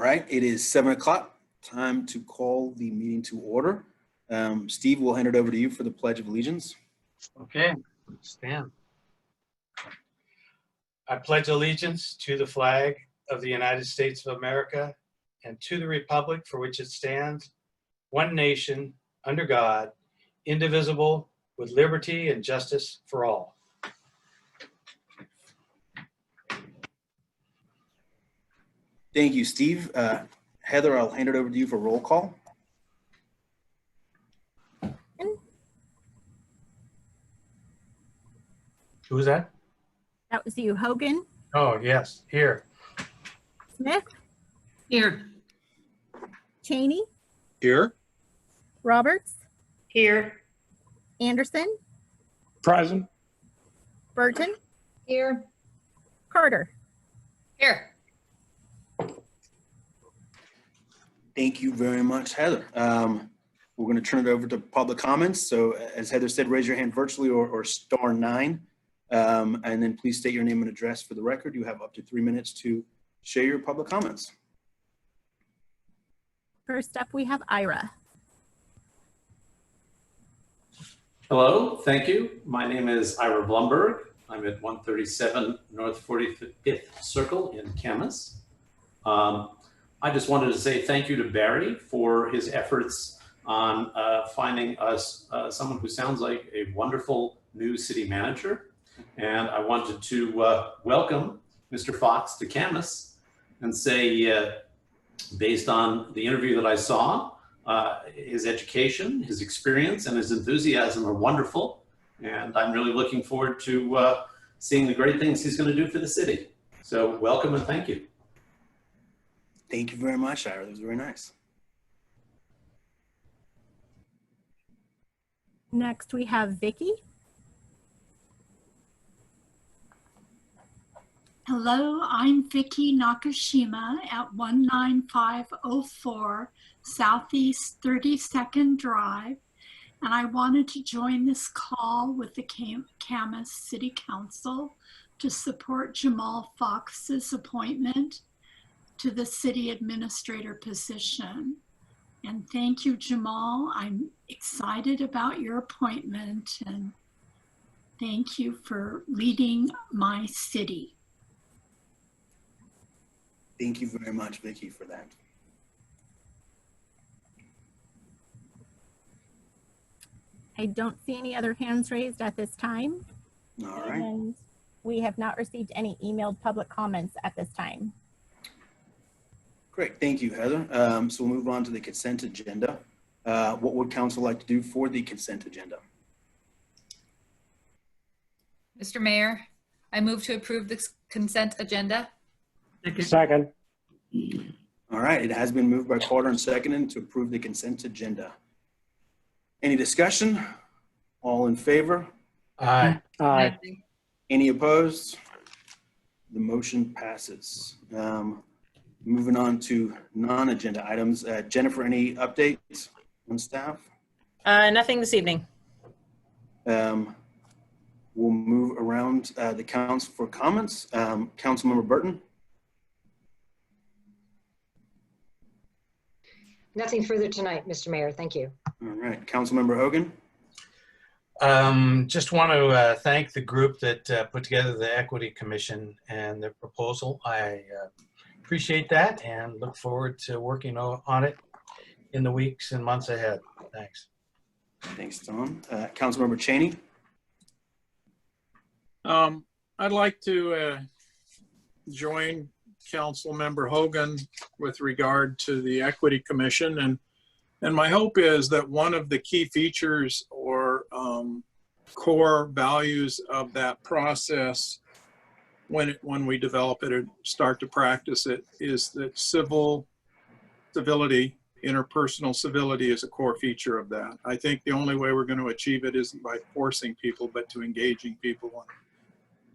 right, it is 7 o'clock. Time to call the meeting to order. Steve, we'll hand it over to you for the Pledge of Allegiance. Okay, stand. I pledge allegiance to the flag of the United States of America and to the republic for which it stands, one nation, under God, indivisible, with liberty and justice for all. Thank you, Steve. Heather, I'll hand it over to you for roll call. Who was that? That was you. Hogan, Oh, yes, here. Smith, Here. Cheney, Here. Roberts, Here. Anderson, Present. Burton, Here. Carter. Here. Thank you very much, Heather. We're going to turn it over to public comments. So as Heather said, raise your hand virtually or star 9. And then please state your name and address for the record. You have up to 3 minutes to share your public comments. First up, we have Ira. Hello, thank you. My name is Ira Blumberg. I'm at 137 North 45th Circle in Camas. I just wanted to say thank you to Barry for his efforts on finding us someone who sounds like a wonderful new city manager. And I wanted to welcome Mr. Fox to Camas and say, based on the interview that I saw, his education, his experience, and his enthusiasm are wonderful. And I'm really looking forward to seeing the great things he's going to do for the city. So welcome and thank you. Thank you very much, Ira. That was very nice. Next, we have Vicky. Hello, I'm Vicky Nakashima at 19504 Southeast 32nd Drive, and I wanted to join this call with the Camas City Council to support Jamal Fox's appointment to the city administrator position. And thank you, Jamal. I'm excited about your appointment, and thank you for leading my city. Thank you very much, Vicky, for that. I don't see any other hands raised at this time. All right. And we have not received any emailed public comments at this time. Great, thank you, Heather. So we'll move on to the consent agenda. What would council like to do for the consent agenda? Mr. Mayor, I move to approve this consent agenda. Second. All right, it has been moved by Carter and seconded to approve the consent agenda. Any discussion? All in favor? Aye. Aye. Any opposed? The motion passes. Moving on to non-agenda items. Jennifer, any updates on staff? Nothing this evening. We'll move around the council for comments. Councilmember Burton. Nothing further tonight, Mr. Mayor. Thank you. All right, Councilmember Hogan. Just want to thank the group that put together the Equity Commission and their proposal. I appreciate that and look forward to working on it in the weeks and months ahead. Thanks. Thanks, Tom. Councilmember Cheney. I'd like to join Councilmember Hogan with regard to the Equity Commission, and my hope is that one of the key features or core values of that process when we develop it or start to practice it is that civility, interpersonal civility is a core feature of that. I think the only way we're going to achieve it isn't by forcing people, but to engaging people.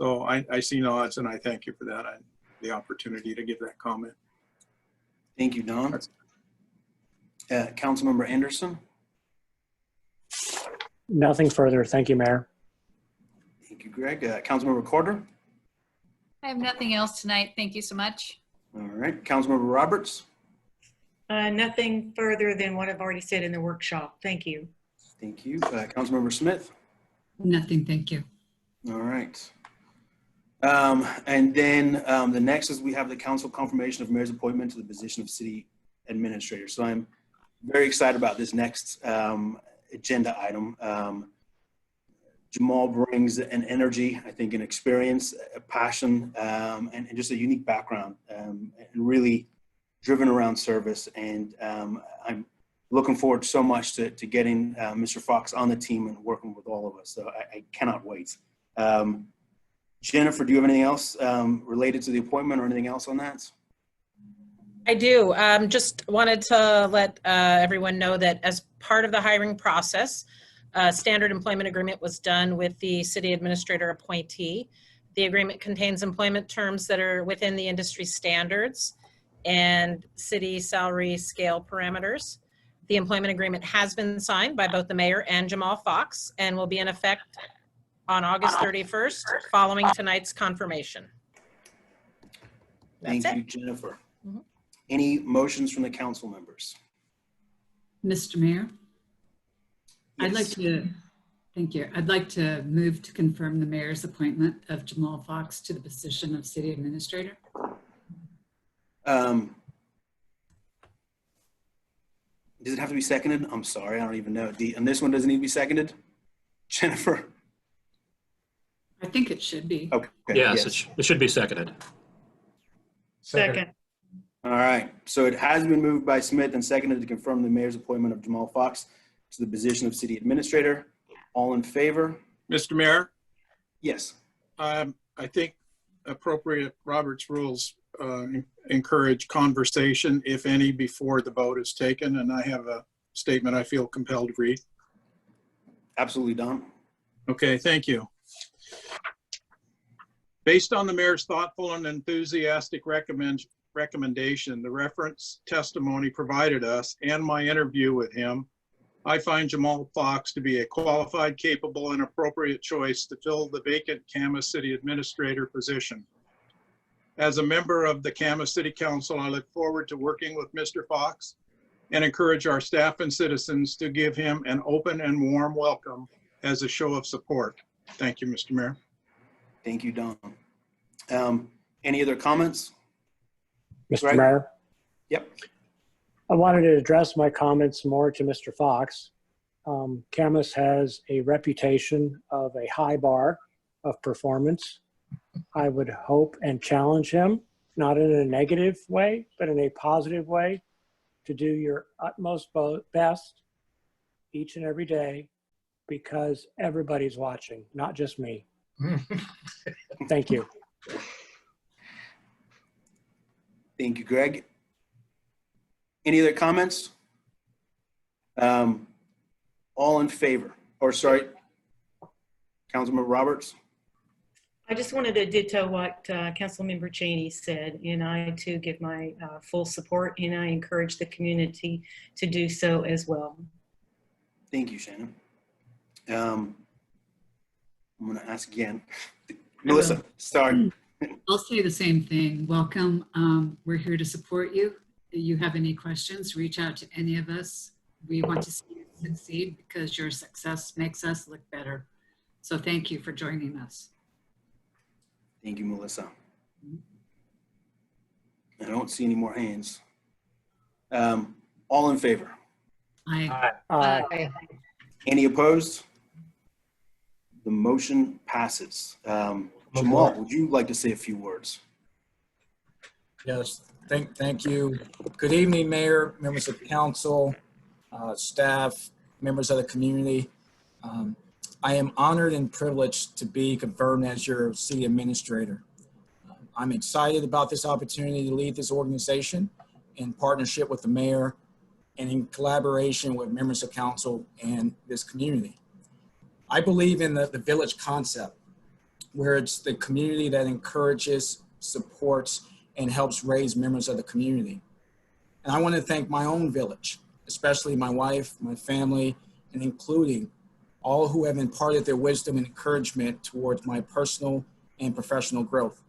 So I see no odds, and I thank you for that, the opportunity to give that comment. Thank you, Don. Councilmember Anderson. Nothing further. Thank you, Mayor. Thank you, Greg. Councilmember Carter. I have nothing else tonight. Thank you so much. All right. Councilmember Roberts. Nothing further than what I've already said in the workshop. Thank you. Thank you. Councilmember Smith. Nothing, thank you. All right. And then the next is we have the council confirmation of mayor's appointment to the position of city administrator. So I'm very excited about this next agenda item. Jamal brings an energy, I think, an experience, a passion, and just a unique background, and really driven around service. And I'm looking forward so much to getting Mr. Fox on the team and working with all of us. So I cannot wait. Jennifer, do you have anything else related to the appointment or anything else on that? I do. Just wanted to let everyone know that as part of the hiring process, a standard employment agreement was done with the city administrator appointee. The agreement contains employment terms that are within the industry standards and city salary scale parameters. The employment agreement has been signed by both the mayor and Jamal Fox and will be in effect on August 31st, following tonight's confirmation. Thank you, Jennifer. Any motions from the council members? Mr. Mayor? Yes. I'd like to, thank you. I'd like to move to confirm the mayor's appointment of Jamal Fox to the position of city administrator. Does it have to be seconded? I'm sorry, I don't even know. And this one doesn't need to be seconded? Jennifer? I think it should be. Okay. Yes, it should be seconded. Second. All right. So it has been moved by Smith and seconded to confirm the mayor's appointment of Jamal Fox to the position of city administrator. All in favor? Mr. Mayor, Yes. I think appropriate Robert's rules encourage conversation, if any, before the vote is taken. And I have a statement I feel compelled to read. Absolutely, Don. Okay, thank you. Based on the mayor's thoughtful and enthusiastic recommendation, the reference testimony provided us, and my interview with him, I find Jamal Fox to be a qualified, capable, and appropriate choice to fill the vacant Camas City Administrator position. As a member of the Camas City Council, I look forward to working with Mr. Fox and encourage our staff and citizens to give him an open and warm welcome as a show of support. Thank you, Mr. Mayor. Thank you, Don. Any other comments? Mr. Greg? Mayor, Yep. I wanted to address my comments more to Mr. Fox. Camas has a reputation of a high bar of performance. I would hope and challenge him, not in a negative way, but in a positive way, to do your utmost best each and every day, because everybody's watching, not just me. Thank you. Thank you, Greg. Any other comments? All in favor, or sorry, Councilmember Roberts? I just wanted to ditto what Councilmember Cheney said, and I too give my full support, and I encourage the community to do so as well. Thank you, Shannon. I'm going to ask again. Melissa, sorry. I'll say the same thing. Welcome. We're here to support you. If you have any questions, reach out to any of us. We want to see you succeed because your success makes us look better. So thank you for joining us. Thank you, Melissa. I don't see any more hands. All in favor? Aye. Any opposed? The motion passes. Jamal, would you like to say a few words? Yes, thank you. Good evening, Mayor, members of the council, staff, members of the community. I am honored and privileged to be confirmed as your city administrator. I'm excited about this opportunity to lead this organization in partnership with the mayor and in collaboration with members of council and this community. I believe in the village concept, where it's the community that encourages, supports, and helps raise members of the community. And I want to thank my own village, especially my wife, my family, and including all who have imparted their wisdom and encouragement towards my personal and professional growth.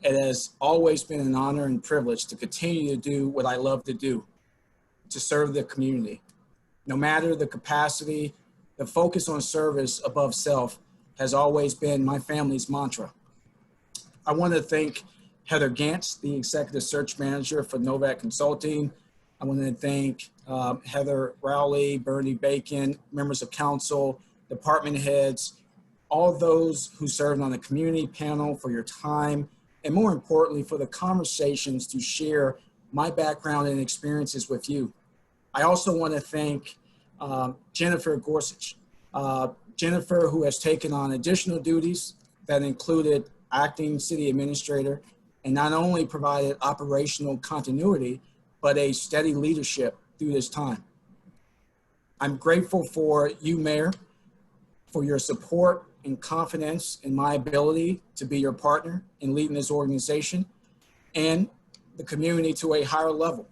It has always been an honor and privilege to continue to do what I love to do, to serve the community. No matter the capacity, the focus on service above self has always been my family's mantra. I want to thank Heather Gantz, the Executive Search Manager for Novak Consulting. I want to thank Heather Rowley, Bernie Bacon, members of council, department heads, all those who served on the community panel for your time, and more importantly, for the conversations to share my background and experiences with you. I also want to thank Jennifer Gorsuch. Jennifer, who has taken on additional duties that included acting city administrator, and not only provided operational continuity, but a steady leadership through this time. I'm grateful for you, Mayor, for your support and confidence in my ability to be your partner in leading this organization and the community to a higher level.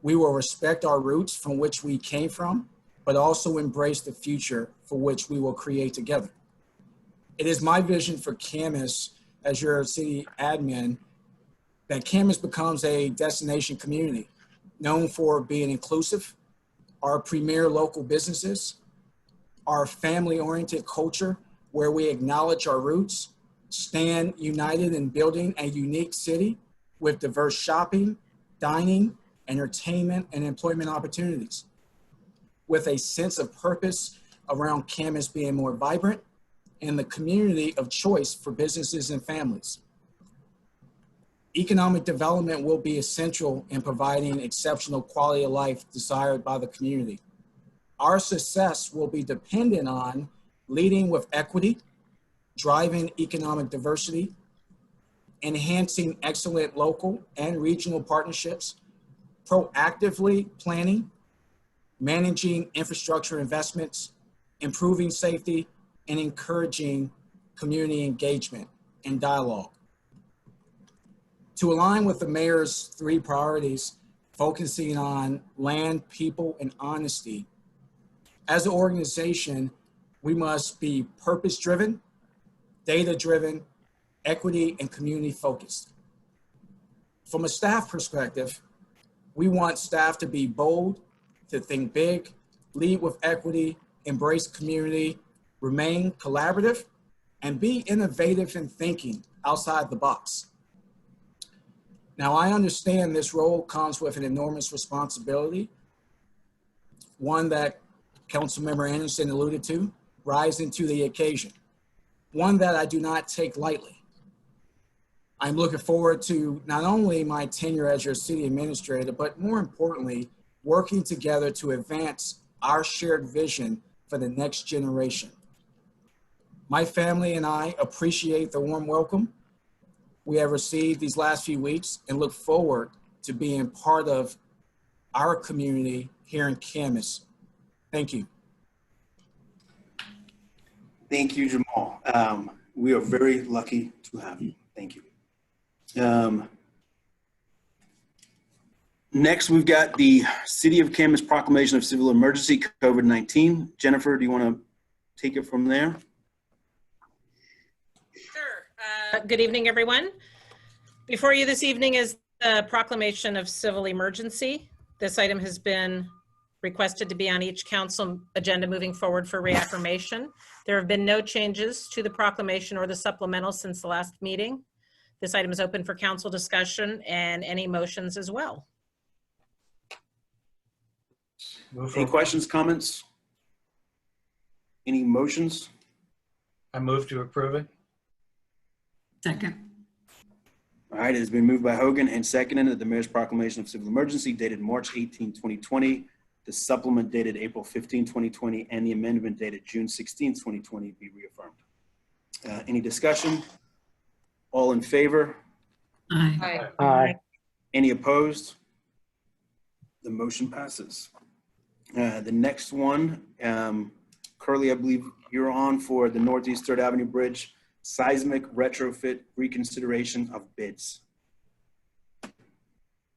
We will respect our roots from which we came from, but also embrace the future for which we will create together. It is my vision for Camas as your city admin that Camas becomes a destination community known for being inclusive, our premier local businesses, our family-oriented culture where we acknowledge our roots, stand united in building a unique city with diverse shopping, dining, entertainment, and employment opportunities, with a sense of purpose around Camas being more vibrant and the community of choice for businesses and families. Economic development will be essential in providing exceptional quality of life desired by the community. Our success will be dependent on leading with equity, driving economic diversity, enhancing excellent local and regional partnerships, proactively planning, managing infrastructure investments, improving safety, and encouraging community engagement and dialogue. To align with the mayor's 3 priorities, focusing on land, people, and honesty, as an organization, we must be purpose-driven, data-driven, equity, and community-focused. From a staff perspective, we want staff to be bold, to think big, lead with equity, embrace community, remain collaborative, and be innovative in thinking outside the box. Now, I understand this role comes with an enormous responsibility, one that Councilmember Anderson alluded to, rising to the occasion, one that I do not take lightly. I'm looking forward to not only my tenure as your city administrator, but more importantly, working together to advance our shared vision for the next generation. My family and I appreciate the warm welcome we have received these last few weeks and look forward to being part of our community here in Camas. Thank you. Thank you, Jamal. We are very lucky to have you. Thank you. Next, we've got the City of Camas Proclamation of Civil Emergency COVID-19. Jennifer, do you want to take it from there? Sure. Good evening, everyone. Before you this evening is the Proclamation of Civil Emergency. This item has been requested to be on each council agenda moving forward for reaffirmation. There have been no changes to the proclamation or the supplemental since the last meeting. This item is open for council discussion and any motions as well. Any questions, comments? Any motions? I move to approve it. Second. All right, it has been moved by Hogan and seconded that the Mayor's Proclamation of Civil Emergency dated March 18, 2020, the supplement dated April 15, 2020, and the amendment dated June 16, 2020 be reaffirmed. Any discussion? All in favor? Aye. Aye. Any opposed? The motion passes. The next one, Curly, I believe you're on for the Northeast 3rd Avenue Bridge seismic retrofit reconsideration of bids.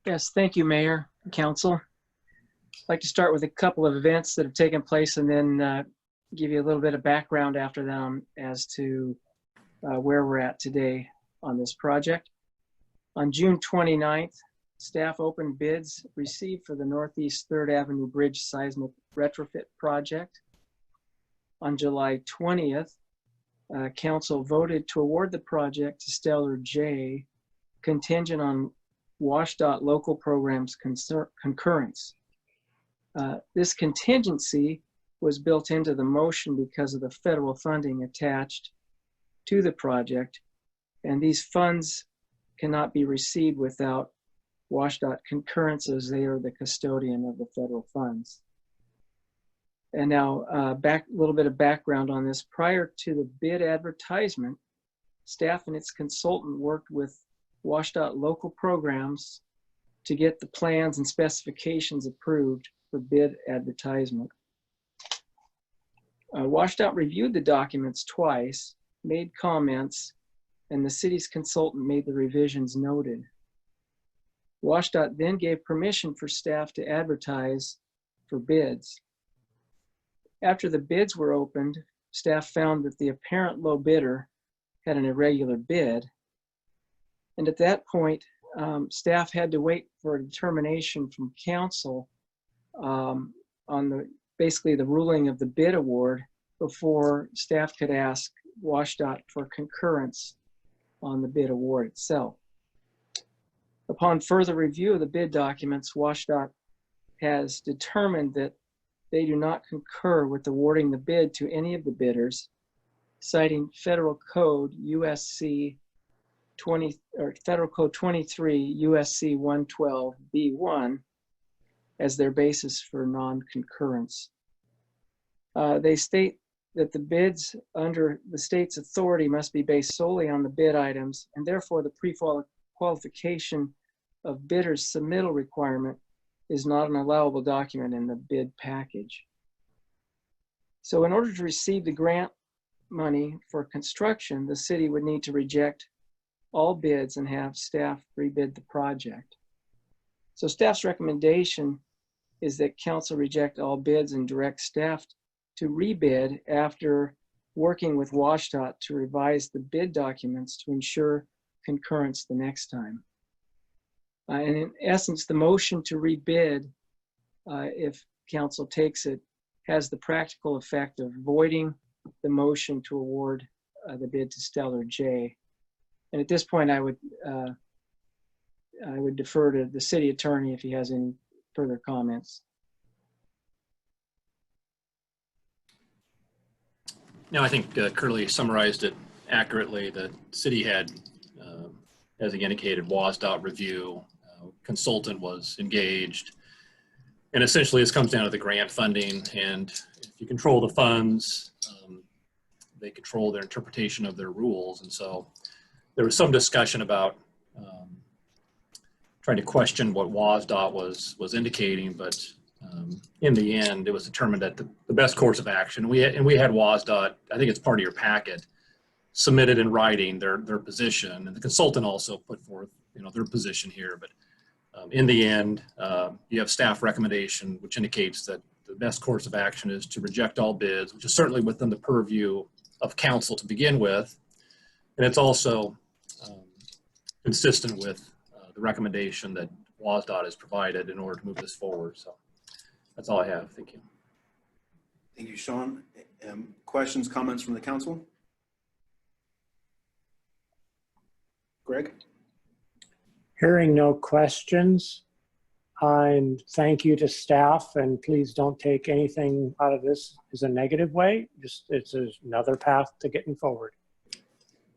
Yes, thank you, Mayor and Council. I'd like to start with a couple of events that have taken place and then give you a little bit of background after them as to where we're at today on this project. On June 29th, staff opened bids received for the Northeast 3rd Avenue Bridge seismic retrofit project. On July 20th, council voted to award the project to Stellar J, contingent on WashDOT local programs concurrence. This contingency was built into the motion because of the federal funding attached to the project, and these funds cannot be received without WashDOT concurrence, as they are the custodian of the federal funds. And now a little bit of background on this. Prior to the bid advertisement, staff and its consultant worked with WashDOT local programs to get the plans and specifications approved for bid advertisement. WashDOT reviewed the documents twice, made comments, and the city's consultant made the revisions noted. WashDOT then gave permission for staff to advertise for bids. After the bids were opened, staff found that the apparent low bidder had an irregular bid. And at that point, staff had to wait for a determination from council on basically the ruling of the bid award before staff could ask WashDOT for concurrence on the bid award itself. Upon further review of the bid documents, WashDOT has determined that they do not concur with awarding the bid to any of the bidders, citing Federal Code USC 20 or Federal Code 23 USC 112 B1 as their basis for non-concurrence. They state that the bids under the state's authority must be based solely on the bid items, and therefore the pre-qualification of bidders' submittal requirement is not an allowable document in the bid package. So in order to receive the grant money for construction, the city would need to reject all bids and have staff rebid the project. So staff's recommendation is that council reject all bids and direct staff to rebid after working with WashDOT to revise the bid documents to ensure concurrence the next time. And in essence, the motion to rebid, if council takes it, has the practical effect of voiding the motion to award the bid to Stellar J. And at this point, I would defer to the city attorney if he has any further comments. No, I think Curley summarized it accurately. The city had, as he indicated, WashDOT review. Consultant was engaged. And essentially this comes down to the grant funding. And if you control the funds, they control their interpretation of their rules. And so there was some discussion about trying to question what WashDOT was indicating, but in the end, it was determined that the best course of action, we had WashDOT, I think it's part of your packet, submitted in writing their position, and the consultant also put forth their position here. But in the end, you have staff recommendation, which indicates that the best course of action is to reject all bids, which is certainly within the purview of council to begin with. And it's also consistent with the recommendation that WashDOT has provided in order to move this forward. So that's all I have. Thank you. Thank you, Sean. Questions, comments from the council? Greg? Hearing no questions, and thank you to staff, and please don't take anything out of this as a negative way. Just it's another path to getting forward.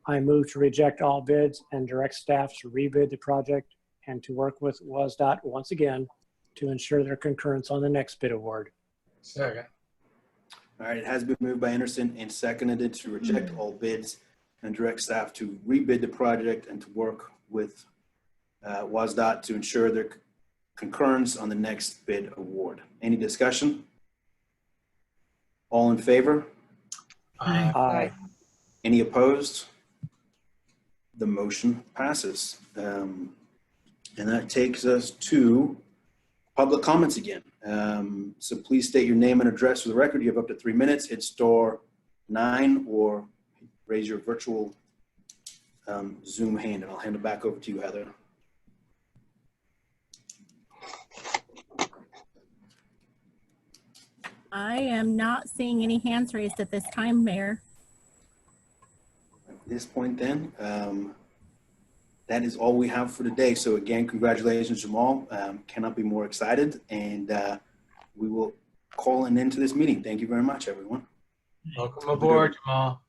I move to reject all bids and direct staff to rebid the project and to work with WashDOT once again to ensure their concurrence on the next bid award. Second. All right, it has been moved by Anderson and seconded to reject all bids and direct staff to rebid the project and to work with WashDOT to ensure their concurrence on the next bid award. Any discussion? All in favor? Aye. Aye. Any opposed? The motion passes. And that takes us to public comments again. So please state your name and address for the record. You have up to 3 minutes. Hit star 9 or raise your virtual Zoom hand, and I'll hand it back over to you, Heather. I am not seeing any hands raised at this time, Mayor. At this point then, that is all we have for today. So again, congratulations, Jamal. Cannot be more excited. And we will call an end to this meeting. Thank you very much, everyone. Welcome aboard, Jamal.